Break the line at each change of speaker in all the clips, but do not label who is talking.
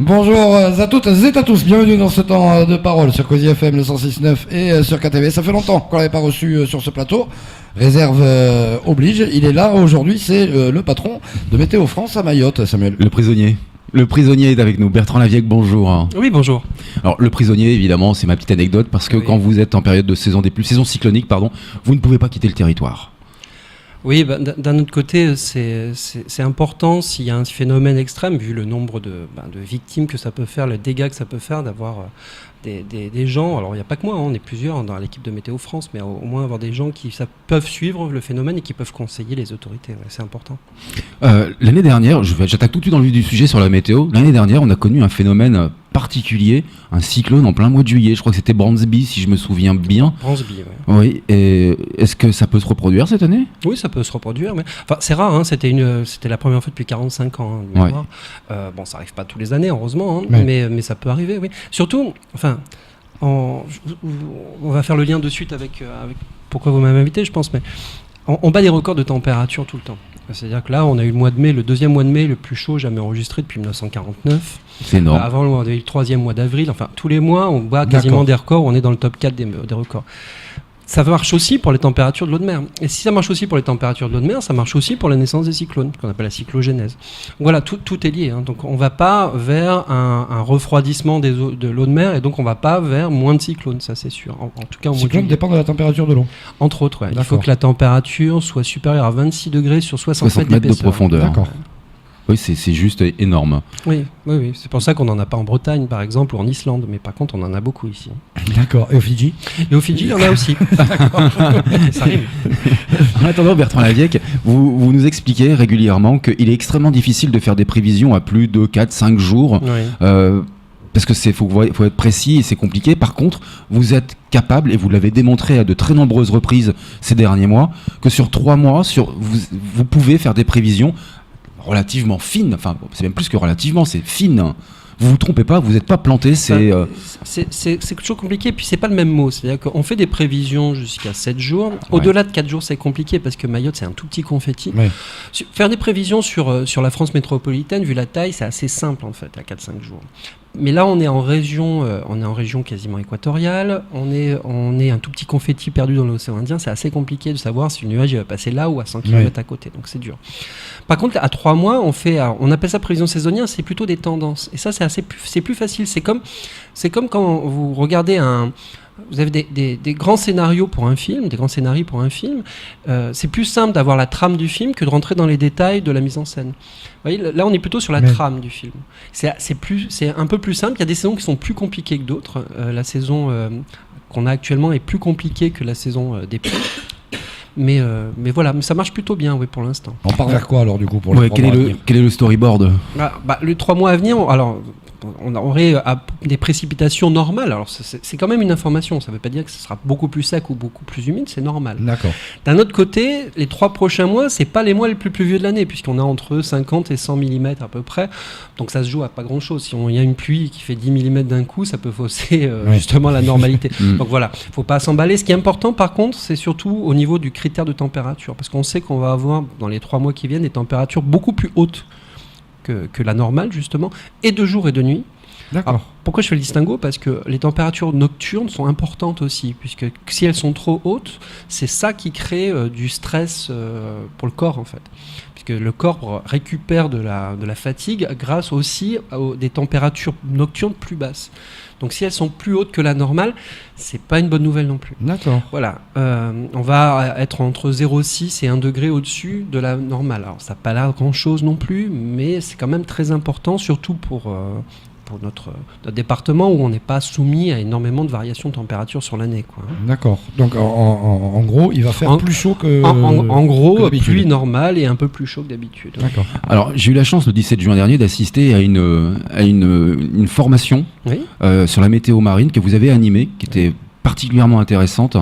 Bonjour à toutes et à tous, bienvenue dans ce temps de parole sur Cosy FM, le 106.9 et sur KTV. Ça fait longtemps qu'on l'avait pas reçu sur ce plateau, réserve oblige, il est là aujourd'hui, c'est le patron de Météo France à Mayotte, Samuel.
Le prisonnier est avec nous, Bertrand Lavieque, bonjour.
Oui, bonjour.
Alors le prisonnier, évidemment, c'est ma petite anecdote, parce que quand vous êtes en période de saison cyclonique, vous ne pouvez pas quitter le territoire.
Oui, d'un autre côté, c'est important s'il y a un phénomène extrême, vu le nombre de victimes que ça peut faire, le dégât que ça peut faire, d'avoir des gens, alors il n'y a pas que moi, on est plusieurs dans l'équipe de Météo France, mais au moins avoir des gens qui peuvent suivre le phénomène et qui peuvent conseiller les autorités, ouais, c'est important.
L'année dernière, j'attaque tout de suite dans le vif du sujet sur la météo, l'année dernière on a connu un phénomène particulier, un cyclone en plein mois de juillet, je crois que c'était Bransby si je me souviens bien.
Bransby, oui.
Oui, et est-ce que ça peut se reproduire cette année ?
Oui, ça peut se reproduire, mais enfin, c'est rare, hein, c'était la première fois depuis 45 ans. Hein,
ouais.
Bon, ça n'arrive pas tous les années, heureusement, hein,
ouais.
mais ça peut arriver, oui. Surtout, enfin, on va faire le lien de suite avec pourquoi vous m'avez invité, je pense, mais on bat des records de température tout le temps. C'est-à-dire que là, on a eu le mois de mai, le deuxième mois de mai le plus chaud jamais enregistré depuis 1949.
C'est énorme.
Avant, on avait eu le troisième mois d'avril. Enfin, tous les mois, on bat quasiment des records. On est dans le top 4 des records. Ça marche aussi pour les températures de l'eau de mer. Et si ça marche aussi pour les températures de l'eau de mer, ça marche aussi pour la naissance des cyclones, qu'on appelle la cyclogénèse. Voilà, tout est lié. Hein. Donc on ne va pas vers un refroidissement de l'eau de mer, et donc on ne va pas vers moins de cyclones, ça c'est sûr. En tout cas,
le cyclone dépend de la température de l'eau.
Entre autres, ouais. Il faut que la température soit supérieure à 26 degrés sur 60 mètres
de profondeur.
D'accord.
Oui, c'est juste énorme.
Oui. C'est pour ça qu'on n'en a pas en Bretagne, par exemple, ou en Islande. Mais par contre, on en a beaucoup ici.
D'accord. Et au Fidji ?
Et au Fidji, il y en a aussi. D'accord. Ça rime.
En attendant, Bertrand Lavieque, vous nous expliquez régulièrement qu'il est extrêmement difficile de faire des prévisions à plus de 4-5 jours.
Oui.
Parce que faut être précis et c'est compliqué. Par contre, vous êtes capable, et vous l'avez démontré à de très nombreuses reprises ces derniers mois, que sur 3 mois, vous pouvez faire des prévisions relativement fine, enfin c'est même plus que relativement, c'est fine. Vous vous trompez pas, vous n'êtes pas planté, c'est
toujours compliqué, puis c'est pas le même mot, c'est-à-dire qu'on fait des prévisions jusqu'à 7 jours, au-delà de 4 jours c'est compliqué parce que Mayotte c'est un tout petit confetti. Ouais. Faire des prévisions sur la France métropolitaine, vu la taille, c'est assez simple en fait, à 4-5 jours. Mais là, on est en région quasiment équatoriale. On est un tout petit confetti perdu dans l'océan Indien. C'est assez compliqué de savoir si le nuage va passer là ou à 100 km à côté. Donc c'est dur. Par contre, à 3 mois, on appelle ça prévision saisonnière. C'est plutôt des tendances. Et ça, c'est plus facile. C'est comme quand vous regardez vous avez des grands scénarios pour un film, c'est plus simple d'avoir la trame du film que de rentrer dans les détails de la mise en scène. Vous voyez, là, on est plutôt sur la trame du film. C'est un peu plus simple. Il y a des saisons qui sont plus compliquées que d'autres. La saison qu'on a actuellement est plus compliquée que la saison des pluies. Mais voilà, mais ça marche plutôt bien, oui, pour l'instant.
On part vers quoi alors du coup pour les 3 mois à venir ?
Quel est le storyboard ?
Les 3 mois à venir, on aurait des précipitations normales. Alors c'est quand même une information, ça ne veut pas dire que ce sera beaucoup plus sec ou beaucoup plus humide, c'est normal.
D'accord.
D'un autre côté, les 3 prochains mois, c'est pas les mois les plus pluvieux de l'année, puisqu'on a entre 50 et 100 mm à peu près, donc ça se joue à pas grand chose. Si il y a une pluie qui fait 10 mm d'un coup, ça peut fausser justement la normalité. Donc voilà, il ne faut pas s'emballer. Ce qui est important par contre, c'est surtout au niveau du critère de température, parce qu'on sait qu'on va avoir dans les 3 mois qui viennent des températures beaucoup plus hautes que la normale justement, et de jour et de nuit.
D'accord.
Alors, pourquoi je fais le distinguo ? Parce que les températures nocturnes sont importantes aussi, puisque si elles sont trop hautes, c'est ça qui crée du stress pour le corps en fait. Puisque le corps récupère de la fatigue grâce aussi à des températures nocturnes plus basses. Donc si elles sont plus hautes que la normale, c'est pas une bonne nouvelle non plus.
D'accord.
Voilà, on va être entre 0,6 et 1 degré au-dessus de la normale. Alors ça n'a pas l'air grand-chose non plus, mais c'est quand même très important, surtout pour notre département où on n'est pas soumis à énormément de variations de température sur l'année, quoi.
D'accord. Donc en gros, il va faire plus chaud que
en gros, pluie normale et un peu plus chaud que d'habitude.
D'accord.
Alors j'ai eu la chance le 17 juin dernier d'assister à une formation sur la météo marine que vous avez animée, qui était particulièrement intéressante.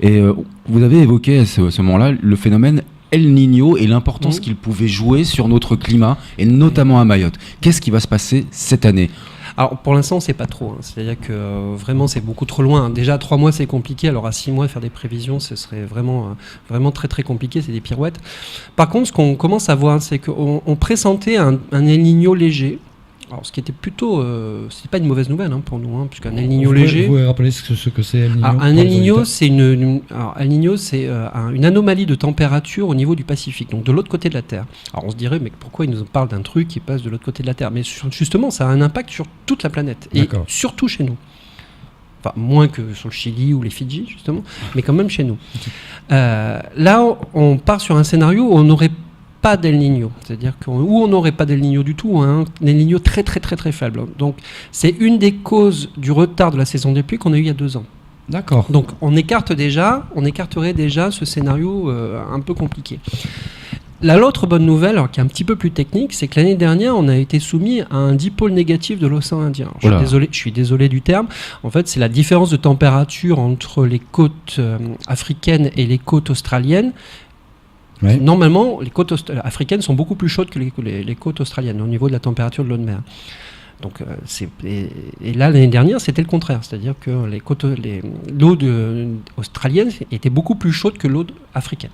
Et vous avez évoqué à ce moment-là le phénomène El Niño et l'importance qu'il pouvait jouer sur notre climat, et notamment à Mayotte. Qu'est-ce qui va se passer cette année ?
Alors pour l'instant, on ne sait pas trop. C'est-à-dire que vraiment, c'est beaucoup trop loin. Déjà, à 3 mois, c'est compliqué. Alors à 6 mois, faire des prévisions, ce serait vraiment très très compliqué. C'est des pirouettes. Par contre, ce qu'on commence à voir, c'est qu'on pressentait un El Niño léger. Alors, ce qui était plutôt, c'est pas une mauvaise nouvelle pour nous, puisqu'un El Niño léger.
Vous pouvez rappeler ce que c'est El Niño?
Un El Niño, c'est El Niño, c'est une anomalie de température au niveau du Pacifique, donc de l'autre côté de la Terre. Alors, on se dirait, mais pourquoi il nous parle d'un truc qui passe de l'autre côté de la Terre? Mais justement, ça a un impact sur toute la planète et surtout chez nous. Enfin, moins que sur le Chili ou les Fidji, justement, mais quand même chez nous. Là, on part sur un scénario où on n'aurait pas d'El Niño, c'est-à-dire où on n'aurait pas d'El Niño du tout, un El Niño très très très très faible. Donc c'est une des causes du retard de la saison des pluies qu'on a eu il y a 2 ans.
D'accord.
Donc on écarterait déjà ce scénario un peu compliqué. L'autre bonne nouvelle, alors qui est un petit peu plus technique, c'est que l'année dernière, on a été soumis à un dipôle négatif de l'océan Indien. Je suis désolé du terme. En fait, c'est la différence de température entre les côtes africaines et les côtes australiennes. Ouais. Normalement, les côtes africaines sont beaucoup plus chaudes que les côtes australiennes au niveau de la température de l'eau de mer. Donc, et là, l'année dernière, c'était le contraire. C'est-à-dire que l'eau australienne était beaucoup plus chaude que l'eau africaine.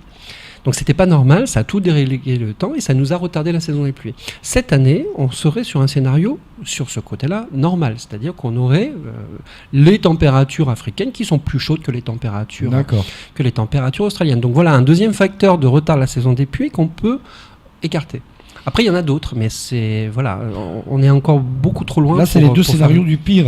Donc c'était pas normal, ça a tout déréglé le temps et ça nous a retardé la saison des pluies. Cette année, on serait sur un scénario, sur ce côté-là, normal. C'est-à-dire qu'on aurait les températures africaines qui sont plus chaudes que les températures australiennes. Donc voilà un deuxième facteur de retard de la saison des pluies qu'on peut écarter. Après, il y en a d'autres, mais on est encore beaucoup trop loin.
Là, c'est les 2 scénarios du pire,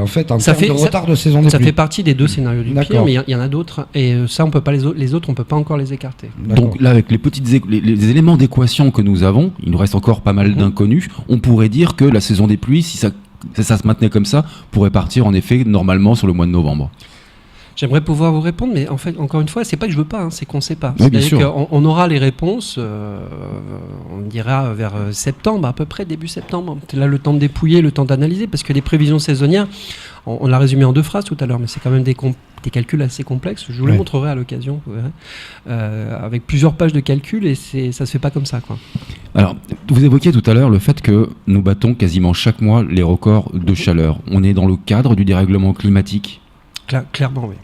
en fait, en termes de retard de saison des pluies.
Ça fait partie des 2 scénarios du pire, mais il y en a d'autres, et ça, on peut pas les autres, on peut pas encore les écarter.
Donc là, avec les éléments d'équation que nous avons, il nous reste encore pas mal d'inconnus. On pourrait dire que la saison des pluies, si ça se maintenait comme ça, pourrait partir en effet normalement sur le mois de novembre.
J'aimerais pouvoir vous répondre, mais en fait, encore une fois, c'est pas que je veux pas, c'est qu'on sait pas.
Oui, c'est-à-dire
qu'on aura les réponses, on dira vers septembre, à peu près, début septembre. C'est là le temps de dépouiller, le temps d'analyser, parce que les prévisions saisonnières, on l'a résumé en 2 phrases tout à l'heure, mais c'est quand même des calculs assez complexes. Je vous les montrerai à l'occasion, vous verrez, avec plusieurs pages de calculs, et ça se fait pas comme ça, quoi.
Alors, vous évoquiez tout à l'heure le fait que nous battons quasiment chaque mois les records de chaleur. On est dans le cadre du dérèglement climatique.
Clairement, oui.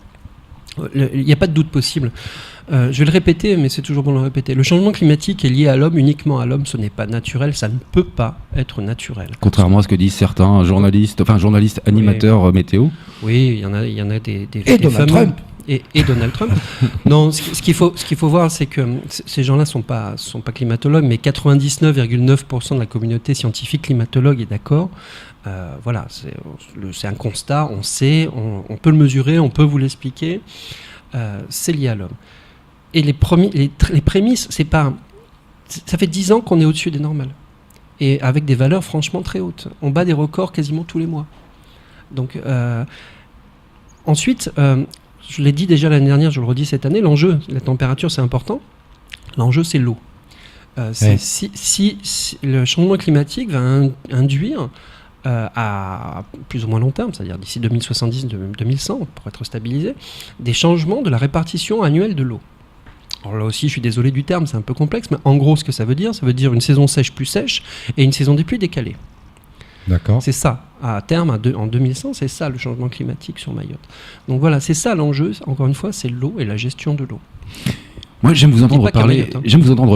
Il n'y a pas de doute possible. Je vais le répéter, mais c'est toujours bon de le répéter. Le changement climatique est lié à l'homme, uniquement à l'homme. Ce n'est pas naturel, ça ne peut pas être naturel.
Contrairement à ce que disent certains journalistes animateurs météo.
Oui, il y en a des
et Donald Trump.
Et Donald Trump. Non, ce qu'il faut voir, c'est que ces gens-là sont pas climatologues, mais 99,9% de la communauté scientifique climatologue est d'accord. Voilà, c'est un constat, on sait, on peut le mesurer, on peut vous l'expliquer. C'est lié à l'homme. Et les prémices, c'est pas. Ça fait 10 ans qu'on est au-dessus des normales. Et avec des valeurs franchement très hautes. On bat des records quasiment tous les mois. Donc, ensuite, je l'ai dit déjà l'année dernière, je le redis cette année, l'enjeu, la température, c'est important. L'enjeu, c'est l'eau. Si le changement climatique va induire à plus ou moins long terme, c'est-à-dire d'ici 2070-2100, pour être stabilisé, des changements de la répartition annuelle de l'eau. Alors là aussi, je suis désolé du terme, c'est un peu complexe, mais en gros, ce que ça veut dire une saison sèche plus sèche et une saison des pluies décalée.
D'accord.
C'est ça, à terme, en 2100, c'est ça le changement climatique sur Mayotte. Donc voilà, c'est ça l'enjeu, encore une fois, c'est l'eau et la gestion de l'eau.
Moi, j'aime vous entendre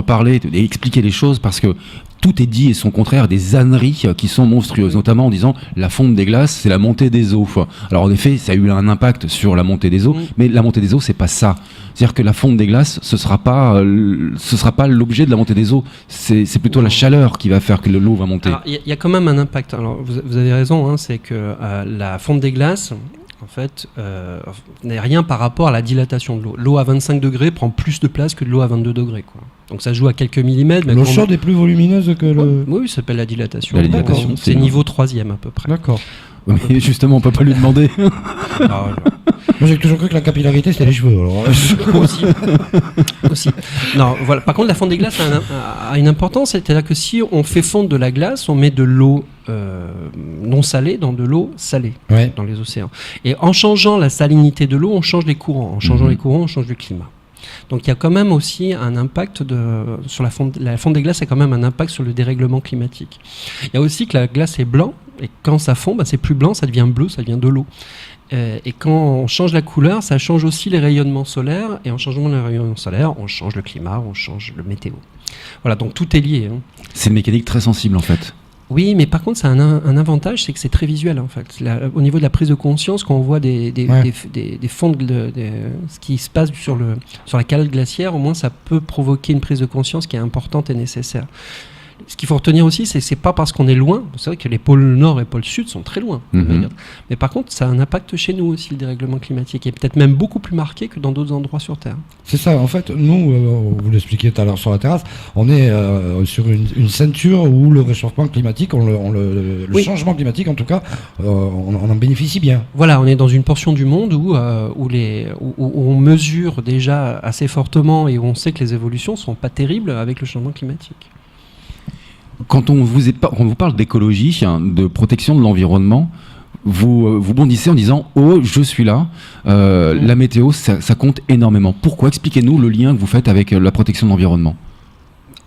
parler et expliquer les choses parce que tout est dit et son contraire, des âneries qui sont monstrueuses, notamment en disant la fonte des glaces, c'est la montée des eaux. Alors en effet, ça a eu un impact sur la montée des eaux, mais la montée des eaux, c'est pas ça. C'est-à-dire que la fonte des glaces, ce sera pas l'objet de la montée des eaux. C'est plutôt la chaleur qui va faire que l'eau va monter.
Il y a quand même un impact. Alors vous avez raison, c'est que la fonte des glaces, en fait, n'est rien par rapport à la dilatation de l'eau. L'eau à 25 degrés prend plus de place que de l'eau à 22 degrés. Quoi. Donc ça joue à quelques millimètres.
L'eau chaude est plus volumineuse que le...
Oui, ça s'appelle la dilatation.
La dilatation,
c'est niveau 3e à peu près.
D'accord.
Mais justement, on peut pas lui demander.
Moi, j'ai toujours cru que la capillarité, c'était les cheveux. Alors.
Aussi. Non, voilà. Par contre, la fonte des glaces a une importance. C'est-à-dire que si on fait fondre de la glace, on met de l'eau non salée dans de l'eau salée dans les océans. Et en changeant la salinité de l'eau, on change les courants. En changeant les courants, on change le climat. Donc il y a quand même aussi un impact sur la fonte des glaces a quand même un impact sur le dérèglement climatique. Il y a aussi que la glace est blanc Et quand ça fond, c'est plus blanc, ça devient bleu, ça devient de l'eau. Et quand on change la couleur, ça change aussi les rayonnements solaires. Et en changeant les rayonnements solaires, on change le climat, on change le météo. Voilà, donc tout est lié.
C'est une mécanique très sensible en fait.
Oui, mais par contre, ça a un avantage, c'est que c'est très visuel en fait. Au niveau de la prise de conscience, quand on voit des fonds de ce qui se passe sur la calotte glaciaire, au moins ça peut provoquer une prise de conscience qui est importante et nécessaire. Ce qu'il faut retenir aussi, c'est pas parce qu'on est loin, c'est vrai que les pôles nord et pôles sud sont très loin, mais par contre ça a un impact chez nous aussi, le dérèglement climatique, et peut-être même beaucoup plus marqué que dans d'autres endroits sur Terre.
C'est ça, en fait, nous, vous l'expliquiez tout à l'heure sur la terrasse, on est sur une ceinture où le réchauffement climatique, le changement climatique en tout cas, on en bénéficie bien.
Voilà, on est dans une portion du monde où on mesure déjà assez fortement et où on sait que les évolutions sont pas terribles avec le changement climatique.
Quand on vous parle d'écologie, de protection de l'environnement, vous bondissez en disant « Oh, je suis là, la météo, ça compte énormément ». Pourquoi ? Expliquez-nous le lien que vous faites avec la protection de l'environnement.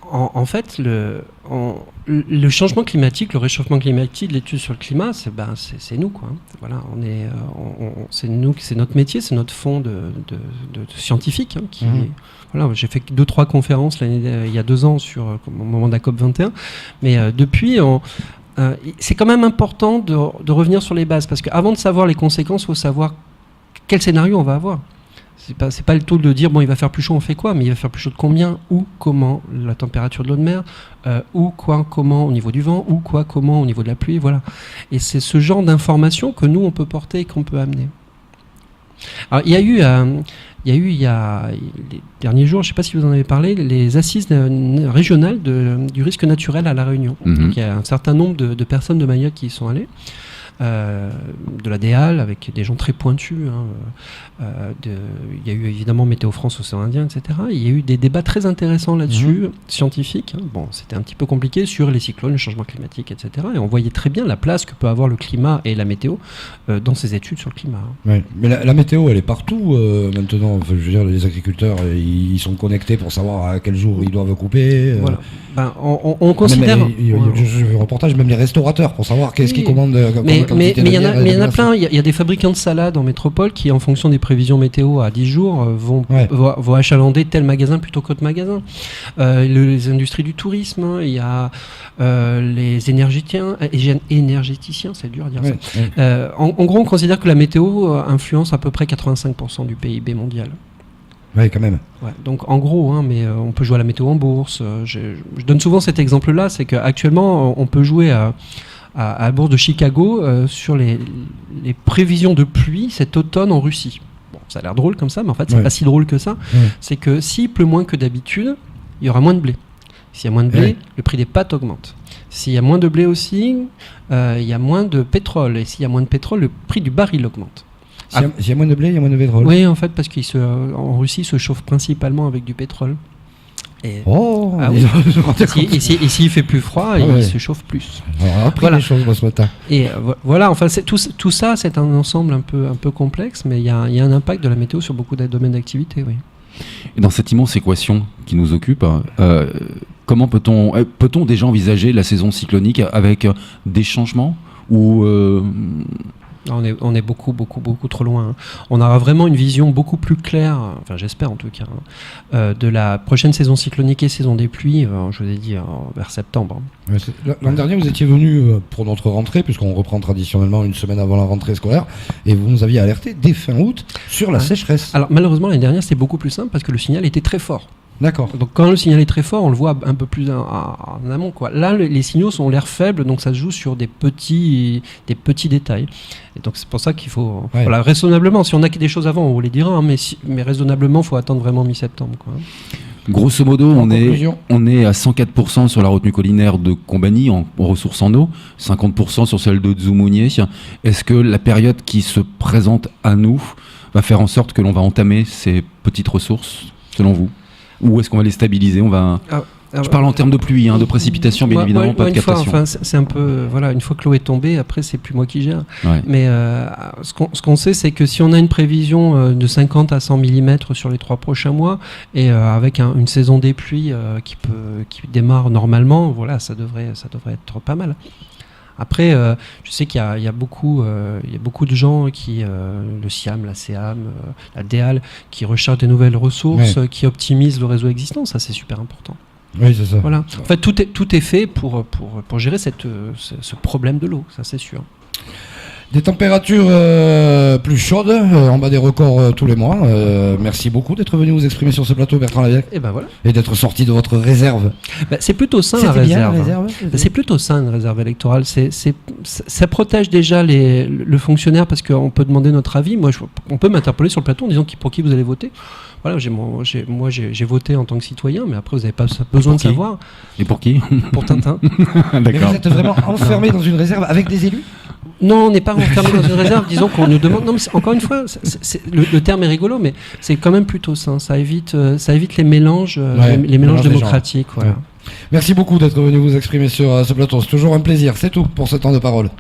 En fait, le changement climatique, le réchauffement climatique, l'étude sur le climat, c'est nous, quoi. Voilà, c'est nous, c'est notre métier, c'est notre fond de scientifique. Voilà, j'ai fait 2-3 conférences il y a 2 ans au moment de la COP21, mais depuis, c'est quand même important de revenir sur les bases, parce qu'avant de savoir les conséquences, il faut savoir quel scénario on va avoir. C'est pas le tout de dire il va faire plus chaud, on fait quoi, mais il va faire plus chaud de combien, où, comment, la température de l'eau de mer, où, quoi, comment au niveau du vent, où, quoi, comment au niveau de la pluie, voilà. Et c'est ce genre d'informations que nous on peut porter et qu'on peut amener. Alors il y a eu les derniers jours, je ne sais pas si vous en avez parlé, les assises régionales du risque naturel à La Réunion. Donc, il y a un certain nombre de personnes de Mayotte qui y sont allées. De la DEAL avec des gens très pointus. Il y a eu évidemment Météo France, Océan Indien, etc. Il y a eu des débats très intéressants là-dessus, scientifiques. Bon, c'était un petit peu compliqué sur les cyclones, le changement climatique, etc. Et on voyait très bien la place que peut avoir le climat et la météo dans ces études sur le climat.
Ouais, mais la météo, elle est partout maintenant. Je veux dire, les agriculteurs, ils sont connectés pour savoir à quel jour ils doivent couper.
Voilà. On considère.
Je vu un reportage, même les restaurateurs, pour savoir qu'est-ce qu'ils commandent.
Mais il y en a plein. Il y a des fabricants de salades en métropole qui, en fonction des prévisions météo à 10 jours, vont achalander tel magasin plutôt qu'autre magasin. Les industries du tourisme, il y a les énergéticiens, c'est dur à dire ça. En gros, on considère que la météo influence à peu près 85% du PIB mondial.
Oui, quand même.
Ouais, donc en gros, mais on peut jouer à la météo en bourse. Je donne souvent cet exemple-là, c'est qu'actuellement, on peut jouer à la bourse de Chicago sur les prévisions de pluie cet automne en Russie. Bon, ça a l'air drôle comme ça, mais en fait, c'est pas si drôle que ça. C'est que s'il pleut moins que d'habitude, il y aura moins de blé. S'il y a moins de blé, le prix des pâtes augmente. S'il y a moins de blé aussi, il y a moins de pétrole. Et s'il y a moins de pétrole, le prix du baril augmente.
S'il y a moins de blé, il y a moins de pétrole.
Oui, en fait, parce qu'en Russie, ils se chauffent principalement avec du pétrole. Et et s'il fait plus froid, il se chauffe plus.
Alors, après les choses ce matin.
Et voilà, enfin, tout ça, c'est un ensemble un peu complexe, mais il y a un impact de la météo sur beaucoup de domaines d'activité, oui.
Et dans cette immense équation qui nous occupe, comment peut-on déjà envisager la saison cyclonique avec des changements ou
On est beaucoup trop loin. On aura vraiment une vision beaucoup plus claire, enfin j'espère en tout cas, de la prochaine saison cyclonique et saison des pluies, je vous ai dit, vers septembre.
Ouais, l'an dernier, vous étiez venu pour notre rentrée, puisqu'on reprend traditionnellement une semaine avant la rentrée scolaire, et vous nous aviez alerté dès fin août sur la sécheresse.
Alors malheureusement, l'année dernière, c'était beaucoup plus simple parce que le signal était très fort.
D'accord.
Donc quand le signal est très fort, on le voit un peu plus en amont, quoi. Là, les signaux ont l'air faibles, donc ça se joue sur des petits détails. Et donc c'est pour ça qu'il faut, voilà, raisonnablement, si on a des choses avant, on vous les dira, hein, mais raisonnablement, il faut attendre vraiment mi-septembre, quoi.
Grosso modo, on est à 104% sur la retenue collinaire de Combani en ressources en eau, 50% sur celle de Dzoumogné. Est-ce que la période qui se présente à nous va faire en sorte que l'on va entamer ces petites ressources, selon vous ? Ou est-ce qu'on va les stabiliser ? Je parle en termes de pluie, de précipitation, bien évidemment, pas de captation.
C'est un peu, voilà, une fois que l'eau est tombée, après c'est plus moi qui gère. Ouais. Mais ce qu'on sait, c'est que si on a une prévision de 50 à 100 mm sur les 3 prochains mois, et avec une saison des pluies qui démarre normalement, voilà, ça devrait être pas mal. Après, je sais qu'il y a beaucoup de gens qui, le SIAM, la CEAM, la DEAL, qui recherchent des nouvelles ressources, qui optimisent le réseau existant. Ça, c'est super important.
Oui, c'est ça.
Voilà. En fait, tout est fait pour gérer ce problème de l'eau, ça c'est sûr.
Des températures plus chaudes, en bas des records tous les mois. Merci beaucoup d'être venu vous exprimer sur ce plateau, Bertrand Lavieille.
Et ben voilà.
Et d'être sorti de votre réserve.
C'est plutôt sain la réserve. C'est plutôt sain une réserve électorale. Ça protège déjà le fonctionnaire parce qu'on peut demander notre avis. On peut m'interpeller sur le plateau en disant pour qui vous allez voter. Voilà, j'ai voté en tant que citoyen, mais après vous n'avez pas besoin de savoir.
Et pour qui?
Pour Tintin.
D'accord. Mais vous êtes vraiment enfermé dans une réserve avec des élus?
Non, on n'est pas enfermé dans une réserve. Disons qu'on nous demande. Non, mais encore une fois, le terme est rigolo, mais c'est quand même plutôt sain. Ça évite les mélanges, les mélanges démocratiques. Voilà.
Ouais. Merci beaucoup d'être venu vous exprimer sur ce plateau. C'est toujours un plaisir. C'est tout pour ce temps de parole.